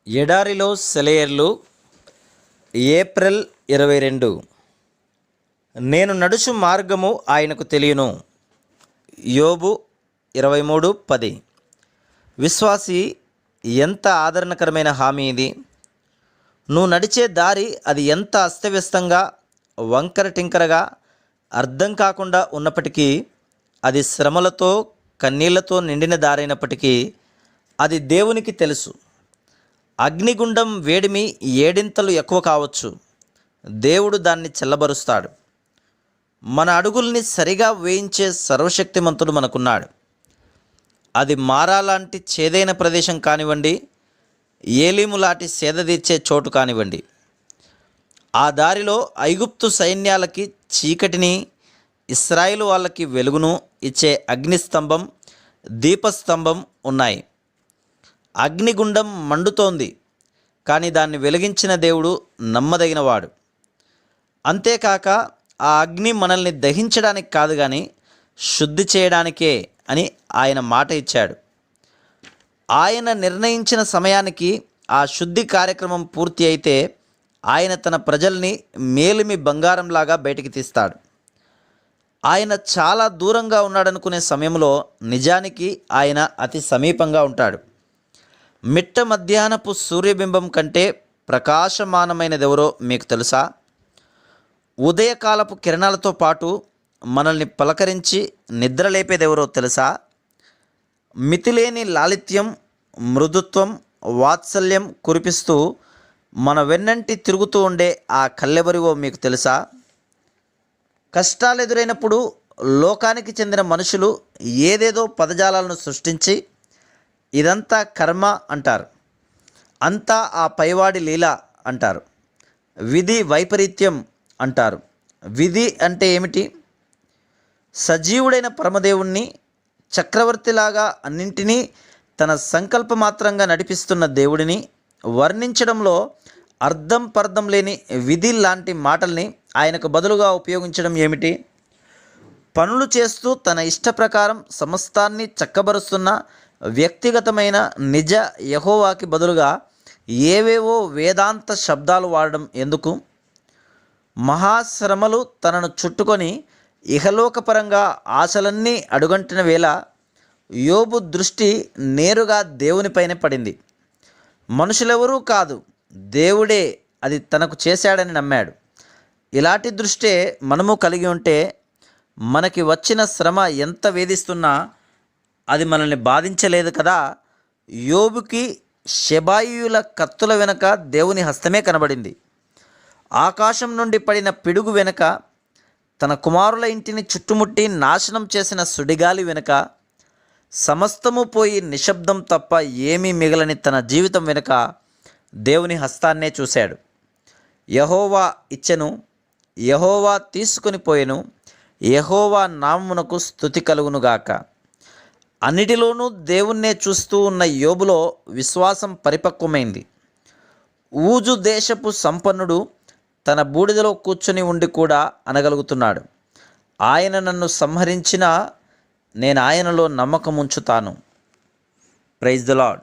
ఎడారిలో సెలయేర్లు. ఏప్రిల్ 22. నేను నడుచు మార్గము ఆయనకు తెలియను. యోబు 23:10. విశ్వాసి, ఎంత ఆదరణకరమైన హామీ ఇది! నువ్వు నడిచే దారి అది ఎంత అస్తవ్యస్తంగా, వంకర టింకరగా, అర్థం కాకుండా ఉన్నప్పటికీ, అది శ్రమలతో కన్నీళ్లతో నిండిన దారైనప్పటికీ అది దేవునికి తెలుసు. అగ్నిగుండం వేడిమి ఏడింతలు ఎక్కువ కావచ్చు, దేవుడు దాన్ని చల్లబరుస్తాడు. మన అడుగుల్ని సరిగా వేయించే సర్వశక్తిమంతుడు మనకున్నాడు. అది మారా లాంటి చేదైన ప్రదేశం కానివ్వండి, ఏలీము లాంటి సేదతీర్చే చోటు కానివ్వండి. ఆ దారిలో ఐగుప్తు సైన్యాలకి చీకటిని, ఇశ్రాయేలు వాళ్ళకి వెలుగును ఇచ్చే అగ్నిస్తంభం, దీపస్తంభం ఉన్నాయి. అగ్నిగుండం మండుతోంది, కానీ దాన్ని వెలిగించిన దేవుడు నమ్మదగినవాడు. అంతేకాక ఆ అగ్ని మనల్ని దహించడానికి కాదు కానీ శుద్ధి చేయడానికే అని ఆయన మాట ఇచ్చాడు. ఆయన నిర్ణయించిన సమయానికి ఆ శుద్ధి కార్యక్రమం పూర్తి అయితే ఆయన తన ప్రజల్ని మేలిమి బంగారంలాగా బయటికి తీస్తాడు. ఆయన చాలా దూరంగా ఉన్నాడనుకునే సమయంలో నిజానికి ఆయన అతి సమీపంగా ఉంటాడు. మిట్ట మధ్యాహ్నపు సూర్యబింబం కంటే ప్రకాశమానమైనదెవరో మీకు తెలుసా? ఉదయకాలపు కిరణాలతో పాటు మనల్ని పలకరించి నిద్రలేపేదెవరో తెలుసా? మితిలేని లాలిత్యం, మృదుత్వం, వాత్సల్యం కురిపిస్తూ మన వెన్నంటి తిరుగుతూ ఉండే ఆ కల్లెవరివో మీకు తెలుసా? కష్టాలు ఎదురైనప్పుడు లోకానికి చెందిన మనుషులు ఏదేదో పదజాలాలను సృష్టించి ఇదంతా కర్మ అంటారు, అంతా ఆ పైవాడి లీల అంటారు, విధి వైపరీత్యం అంటారు. విధి అంటే ఏమిటి? సజీవుడైన పరమదేవుణ్ణి, చక్రవర్తిలాగా అన్నింటినీ తన సంకల్పమాత్రంగా నడిపిస్తున్న దేవుడిని వర్ణించడంలో అర్థం పర్థం లేని విధి లాంటి మాటల్ని ఆయనకు బదులుగా ఉపయోగించడం ఏమిటి? పనులు చేస్తూ తన ఇష్ట ప్రకారం సమస్తాన్ని చక్కబరుస్తున్న వ్యక్తిగతమైన నిజ యెహోవాకి బదులుగా ఏవేవో వేదాంత శబ్దాలు వాడడం ఎందుకు? మహాశ్రమలు తనను చుట్టుకొని ఇహలోకపరంగా ఆశలన్నీ అడుగంటిన వేళ యోబు దృష్టి నేరుగా దేవునిపైనే పడింది. మనుషులెవరూ కాదు, దేవుడే అది తనకు చేశాడని నమ్మాడు. ఇలాంటి దృష్టే మనము కలిగి ఉంటే మనకి వచ్చిన శ్రమ ఎంత వేధిస్తున్నా అది మనల్ని బాధించలేదు కదా. యోబుకి షెబాయియుల కత్తుల వెనక దేవుని హస్తమే కనబడింది. ఆకాశం నుండి పడిన పిడుగు వెనక, తన కుమారుల ఇంటిని చుట్టుముట్టి నాశనం చేసిన సుడిగాలి వెనక, సమస్తము పోయి నిశ్శబ్దం తప్ప ఏమీ మిగలని తన జీవితం వెనుక దేవుని హస్తాన్నే చూశాడు. యెహోవా ఇచ్చెను, యెహోవా తీసుకొని పోయెను, యెహోవా నామమునకు స్తుతి కలుగునుగాక. అన్నిటిలోనూ దేవుణ్ణే చూస్తూ ఉన్న యోబులో విశ్వాసం పరిపక్వమైంది. ఊజు దేశపు సంపన్నుడు తన బూడిదలో కూర్చొని ఉండి కూడా అనగలుగుతున్నాడు, ఆయన నన్ను సంహరించినా నేను ఆయనలో నమ్మకం ఉంచుతాను. Praise the lord.